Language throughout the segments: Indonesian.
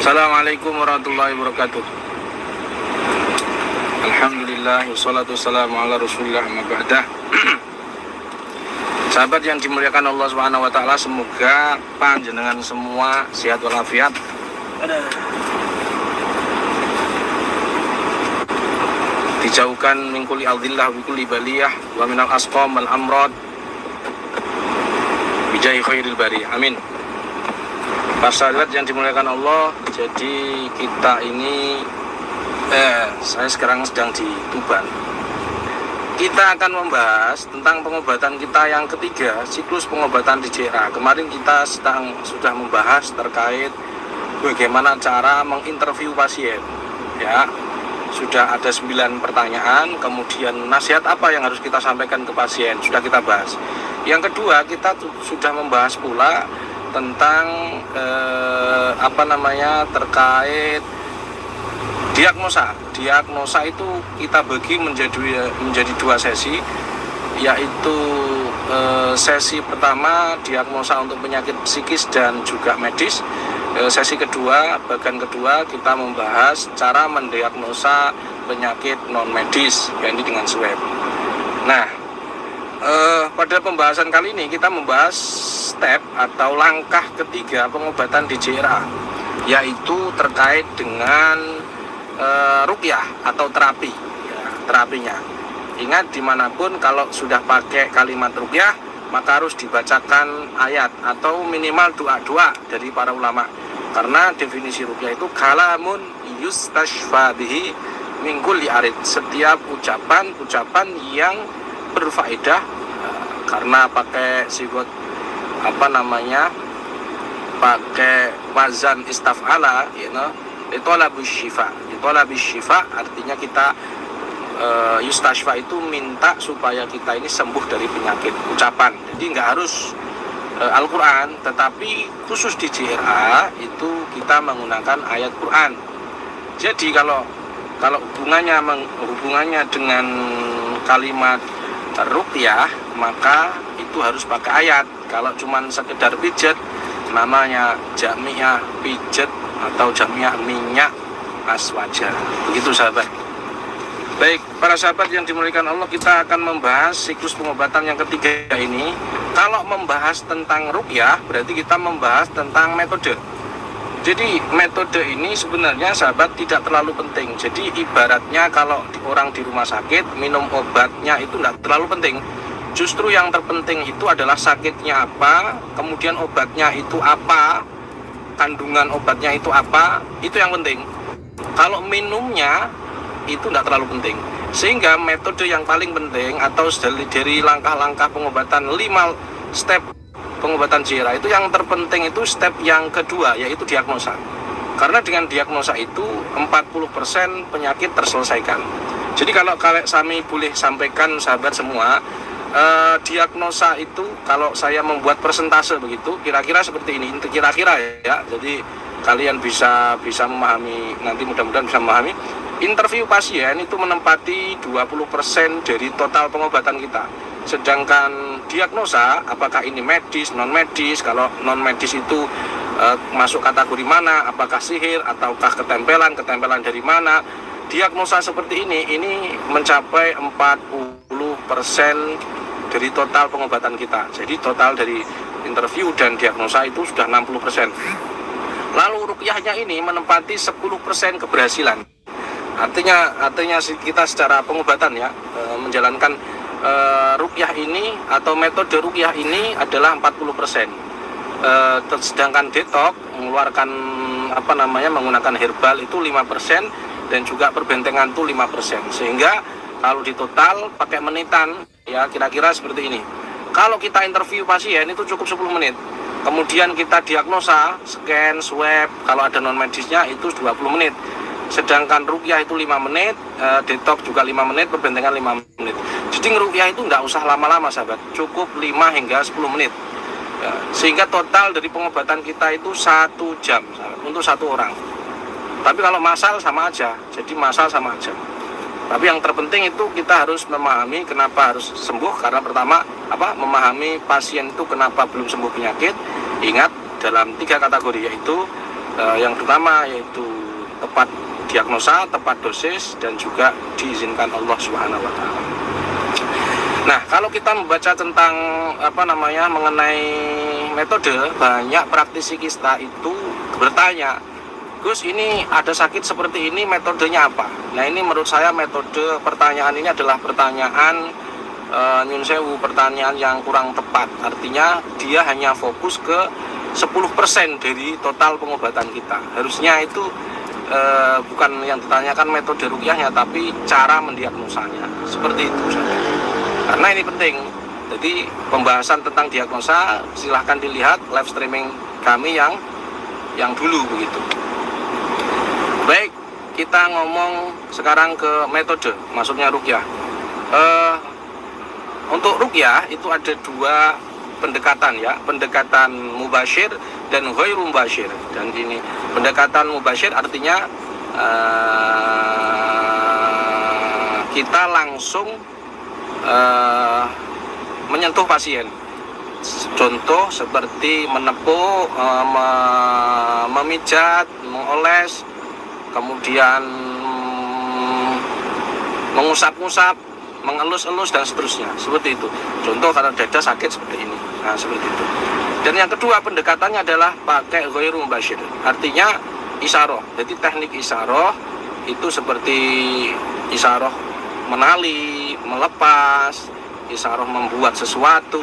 Assalamualaikum warahmatullahi wabarakatuh. Alhamdulillah, wassalatu wassalamu ala rasulillah amma ba'dah. Sahabat yang dimuliakan Allah Subhanahu wa taala, semoga panjenengan semua sehat walafiat. Dijauhkan min kulli adzillah wa kulli baliyah wa minal asqam wal amrad bijahi khairil bari. Amin. Para sahabat yang dimuliakan Allah, jadi kita ini saya sekarang sedang di Tuban. Kita akan membahas tentang pengobatan kita yang ketiga, siklus pengobatan di JRA. Kemarin kita sudah membahas terkait bagaimana cara menginterview pasien. Ya, sudah ada 9 pertanyaan, kemudian nasihat apa yang harus kita sampaikan ke pasien, sudah kita bahas. Yang kedua, kita sudah membahas pula tentang terkait diagnosa. Diagnosa itu kita bagi menjadi 2 sesi, yaitu sesi pertama diagnosa untuk penyakit psikis dan juga medis. Sesi kedua, bagian kedua, kita membahas cara mendiagnosa penyakit non medis, yaitu dengan swab. Nah, pada pembahasan kali ini kita membahas step atau langkah ketiga pengobatan di JRA, yaitu terkait dengan ruqyah atau terapi, ya, terapinya. Ingat, dimanapun kalau sudah pakai kalimat ruqyah, maka harus dibacakan ayat atau minimal doa-doa dari para ulama. Karena definisi ruqyah itu kalamun yustashfa bihi min kulli arid, setiap ucapan yang berfaedah, karena pakai sigot pakai wazan istaf'ala, itolabus syifa, artinya kita yustashfa itu minta supaya kita ini sembuh dari penyakit ucapan. Jadi nggak harus Al-Quran, tetapi khusus di JRA itu kita menggunakan ayat Quran. Jadi kalau hubungannya dengan kalimat ruqyah, maka itu harus pakai ayat. Kalau cuma sekedar pijet, namanya jamiah pijet atau jamiah minyak aswaja. Begitu sahabat. Baik, para sahabat yang dimuliakan Allah, kita akan membahas siklus pengobatan yang ketiga ini. Kalau membahas tentang ruqyah, berarti kita membahas tentang metode. Jadi metode ini sebenarnya sahabat tidak terlalu penting. Jadi ibaratnya kalau orang di rumah sakit minum obatnya itu tidak terlalu penting. Justru yang terpenting itu adalah sakitnya apa, kemudian obatnya itu apa, kandungan obatnya itu apa, itu yang penting. Kalau minumnya itu tidak terlalu penting. Sehingga metode yang paling penting atau dari langkah-langkah pengobatan 5 step pengobatan JRA itu, yang terpenting itu step yang kedua, yaitu diagnosa. Karena dengan diagnosa itu 40% penyakit terselesaikan. Jadi kalau kami boleh sampaikan sahabat semua, diagnosa itu kalau saya membuat persentase begitu, kira-kira seperti ini, kira-kira ya. Jadi kalian bisa memahami, nanti mudah-mudahan bisa memahami. Interview pasien itu menempati 20% dari total pengobatan kita. Sedangkan diagnosa, apakah ini medis, non medis, kalau non medis itu masuk kategori mana, apakah sihir ataukah ketempelan dari mana. Diagnosa seperti ini mencapai 40% dari total pengobatan kita. Jadi total dari interview dan diagnosa itu sudah 60%. Lalu ruqyahnya ini menempati 10% keberhasilan. Artinya kita secara pengobatan ya, menjalankan ruqyah ini atau metode ruqyah ini adalah 40%. Sedangkan detox mengeluarkan menggunakan herbal itu 5% dan juga perbentengan itu 5%. Sehingga kalau di total pakai menitan ya kira-kira seperti ini. Kalau kita interview pasien itu cukup 10 menit. Kemudian kita diagnosa, scan, swab, kalau ada non medisnya itu 20 menit. Sedangkan ruqyah itu 5 menit, detox juga 5 menit, perbentengan 5 menit. Jadi ruqyah itu nggak usah lama-lama sahabat, cukup 5 hingga 10 menit. Ya, sehingga total dari pengobatan kita itu 1 jam sahabat, untuk 1 orang. Tapi kalau massal sama aja, jadi massal sama aja. Tapi yang terpenting itu kita harus memahami kenapa harus sembuh. Karena pertama memahami pasien itu kenapa belum sembuh penyakit. Ingat dalam 3 kategori, yaitu Yang pertama yaitu tepat diagnosa, tepat dosis, dan juga diizinkan Allah Subhanahu wa taala. Nah, kalau kita membaca tentang mengenai metode, banyak praktisi kita itu bertanya, Gus, ini ada sakit seperti ini, metodenya apa? Nah, ini menurut saya metode pertanyaan ini adalah pertanyaan nyun sewu, pertanyaan yang kurang tepat. Artinya dia hanya fokus ke 10% dari total pengobatan kita. Harusnya itu bukan yang ditanyakan metode ruqyahnya, tapi cara mendiagnosanya. Seperti itu saja. Karena ini penting. Jadi pembahasan tentang diagnosa silahkan dilihat live streaming kami yang dulu begitu. Baik, kita ngomong sekarang ke metode, maksudnya ruqyah. Untuk ruqyah itu ada dua pendekatan ya, pendekatan mubasyir dan ghairu mubasyir. Dan ini pendekatan mubasyir artinya kita langsung menyentuh pasien. Contoh seperti menepuk, memijat, mengoles, kemudian mengusap-usap, mengelus-elus dan seterusnya, seperti itu. Contoh kalau dada sakit seperti ini. Nah, seperti itu. Dan yang kedua pendekatannya adalah pakai ghairu mubasyir. Artinya isyarah. Jadi teknik isyarah itu seperti isyarah menali, melepas, isyarah membuat sesuatu.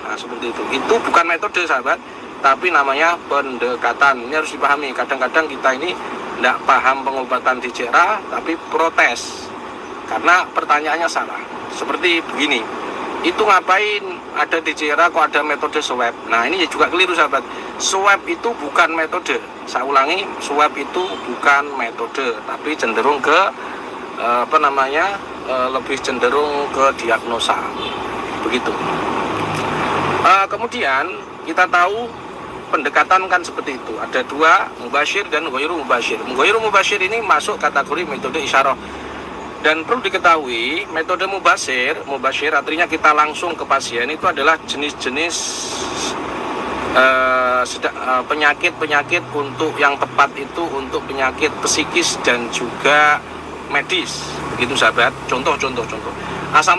Nah, seperti itu. Itu bukan metode, sahabat, tapi namanya pendekatan. Ini harus dipahami. Kadang-kadang kita ini tidak paham pengobatan di DJRA, tapi protes karena pertanyaannya salah. Seperti begini, itu ngapain ada di DJRA kok ada metode swab? Nah, ini juga keliru, sahabat. Swab itu bukan metode. Saya ulangi, swab itu bukan metode, tapi cenderung ke lebih cenderung ke diagnosa, begitu. Kemudian kita tahu pendekatan kan seperti itu. Ada dua, mubasyir dan ghairu mubasyir. Ghairu mubasyir ini masuk kategori metode isyarah. Dan perlu diketahui, metode mubasyir artinya kita langsung ke pasien, itu adalah jenis-jenis penyakit-penyakit untuk yang tepat itu untuk penyakit psikis dan juga medis. Begitu, sahabat. Contoh. Asam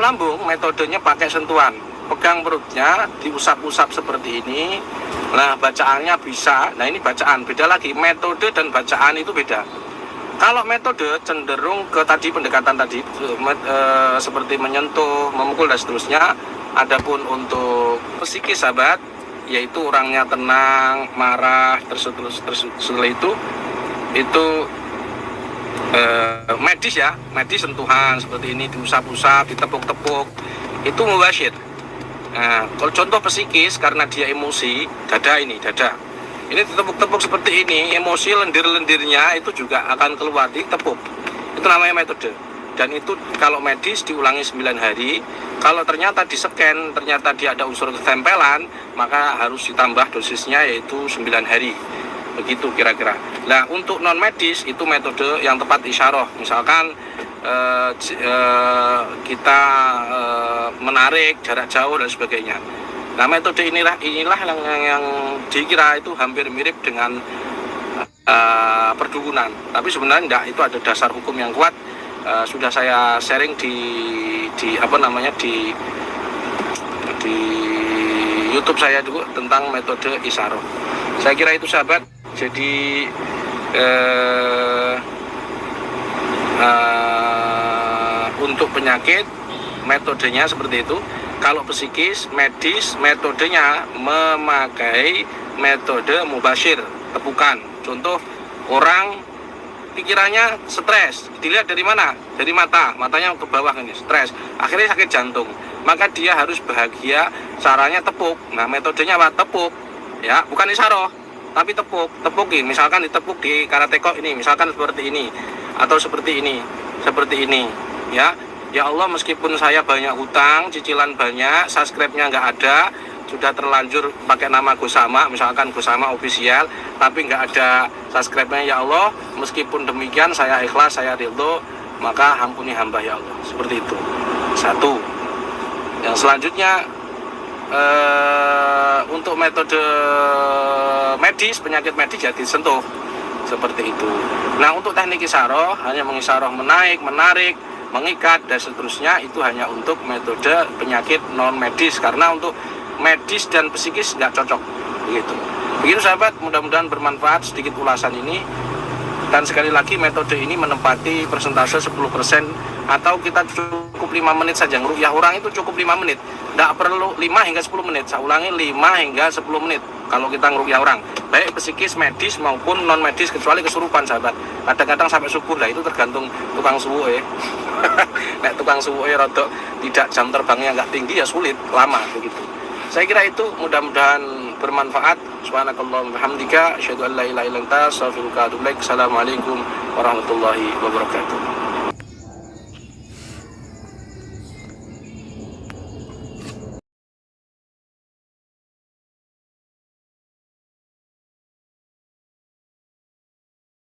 lambung metodenya pakai sentuhan. Pegang perutnya, diusap-usap seperti ini. Nah, bacaannya bisa. Nah, ini bacaan. Beda lagi. Metode dan bacaan itu beda. Kalau metode cenderung ke tadi pendekatan tadi, seperti menyentuh, memukul dan seterusnya. Adapun untuk psikis, sahabat, yaitu orangnya tenang, marah, setelah itu medis ya, medis sentuhan seperti ini, diusap-usap, ditepuk-tepuk, itu mubasyir. Nah, kalau contoh psikis, karena dia emosi, dada ini ditepuk-tepuk seperti ini, emosi lendir-lendirnya itu juga akan keluar, ditepuk. Itu namanya metode. Dan itu kalau medis diulangi 9 hari. Kalau ternyata di-scan, ternyata dia ada unsur ketempelan, maka harus ditambah dosisnya yaitu 9 hari. Begitu kira-kira. Nah, untuk non medis itu metode yang tepat isyarah. Misalkan kita menarik jarak jauh dan sebagainya. Nah, metode inilah yang dikira itu hampir mirip dengan perdukunan. Tapi sebenarnya enggak, itu ada dasar hukum yang kuat. Sudah saya sharing di YouTube saya dulu tentang metode isyarah. Saya kira itu, sahabat. Jadi untuk penyakit metodenya seperti itu. Kalau psikis, medis, metodenya memakai metode mubasyir, tepukan. Contoh, orang pikirannya stres, dilihat dari mana? Dari matanya ke bawah ini, stres. Akhirnya sakit jantung. Maka dia harus bahagia, caranya tepuk. Nah, metodenya apa? Tepuk. Ya, bukan isyarah, tapi tepukin. Misalkan ditepuk di karateko ini, misalkan seperti ini atau seperti ini, ya. Ya Allah, meskipun saya banyak hutang, cicilan banyak, subscribe-nya nggak ada, sudah terlanjur pakai nama Gusama, misalkan Gusama official, tapi nggak ada subscribe-nya, ya Allah, meskipun demikian saya ikhlas, saya ridho, maka ampuni hamba ya Allah. Seperti itu. Satu. Yang selanjutnya, untuk metode medis, penyakit medis ya disentuh seperti itu. Nah, untuk teknik isyarah hanya mengisyarah menaik, menarik, mengikat dan seterusnya, itu hanya untuk metode penyakit non medis, karena untuk medis dan psikis nggak cocok begitu. Begitu sahabat, mudah-mudahan bermanfaat sedikit ulasan ini. Dan sekali lagi metode ini menempati persentase 10%, atau kita cukup 5 menit saja. Ngeruqyah orang itu cukup 5 menit, tidak perlu 5 hingga 10 menit. Saya ulangi, 5 hingga 10 menit kalau kita ngeruqyah orang, baik psikis, medis maupun non medis, kecuali kesurupan sahabat. Kadang-kadang sampai subuh lah, itu tergantung tukang suwuhe. Nek tukang suwuhe rodok tidak, jam terbangnya nggak tinggi, ya sulit, lama begitu. Saya kira itu mudah-mudahan bermanfaat. Subhanakallahumma bihamdika asyhadu an la ilaha illa anta astaghfiruka wa atubu ilaik. Assalamualaikum warahmatullahi wabarakatuh.